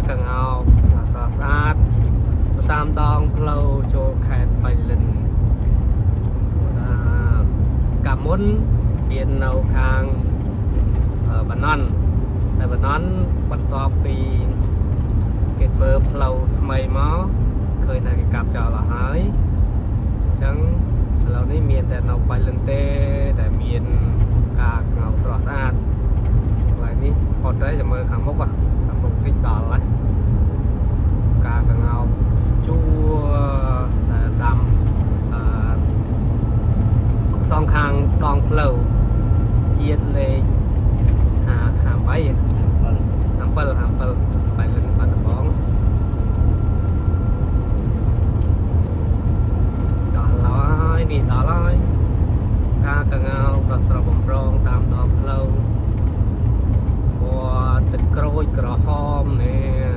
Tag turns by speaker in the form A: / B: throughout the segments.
A: កងោស្អាតតាមដងផ្លូវចូលខេត្តបៃលិនកាមុនមាននៅខាងបណ្ណន់តែបណ្ណន់បន្ទាប់ពីគេធ្វើផ្លូវថ្មីមកឃើញថាគេកាប់ចោលហើយអញ្ចឹងឥឡូវនេះមានតែនៅបៃលិនទេដែលមានការកងោស្រស់ស្អាតកន្លែងនេះផុតទៅចាំមើលខាងមុខខាងមុខតិចដល់ហើយការកងោជួដែលដាំសងខាងដងផ្លូវជាតិលេខ53 57បៃលិនបាត់ដំបងដល់ហើយនេះដល់ហើយការកងោប្រស្រស់បំរងតាមដងផ្លូវពណ៌ទឹកក្រូចក្រហមនេះ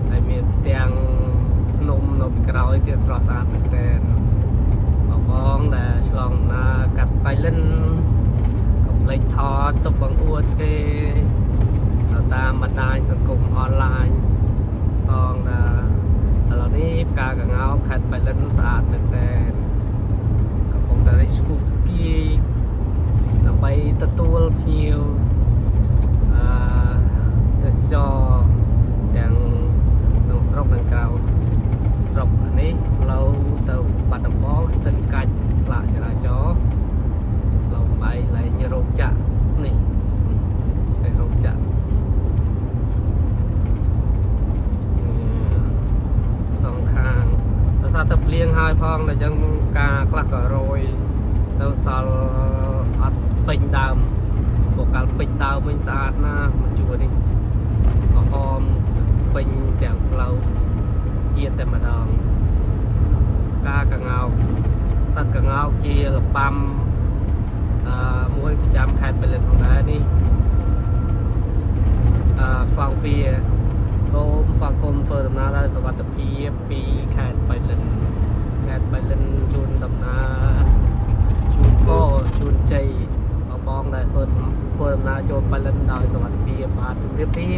A: ហើយមានទាំងភ្នំនៅពីក្រោយទៀតស្រស់ស្អាតមែនទែនបងដែលឆ្លងដំណើរកាត់បៃលិនកុំភ្លេចថតទុកបង្អួតគេតាមបណ្ដាញសង្គមអនឡាញផងឥឡូវនេះផ្កាកងោខេត្តបៃលិនស្អាតមែនទែនកំពុងតែរីកស្គុះស្គីដើម្បីទទួលភ្ញៀវទេសចរទាំងក្នុងស្រុកនិងក្រៅស្រុកនេះផ្លូវទៅបាត់ដំបងស្ទឹងកាច់ផ្លាកចរាចរណ៍ផ្លូវបៃលែងរោងចក្រនេះឯរោងចក្រសងខាងដោយសារតែភ្លៀងហើយផងតែអញ្ចឹងការខ្លះក៏រយទៅសល់អត់ពេញដើមពួកកាលពេញដើមវិញស្អាតណាស់មកជួរនេះក្រហមពេញទាំងផ្លូវជាតិតែម្ដងការកងោកសត្វកងោកជាលបាំមួយប្រចាំខេត្តបៃលិនផងដែរនេះខ្លោងវាសូមស្វាគមន៍ធ្វើដំណើរដោយសុវត្ថិភាពពីខេត្តបៃលិនជួនដំណើរជួនពរជួនជ័យបងដែលធ្វើដំណើរចូលបៃលិនដោយសុវត្ថិភាពបាទជម្រាបលា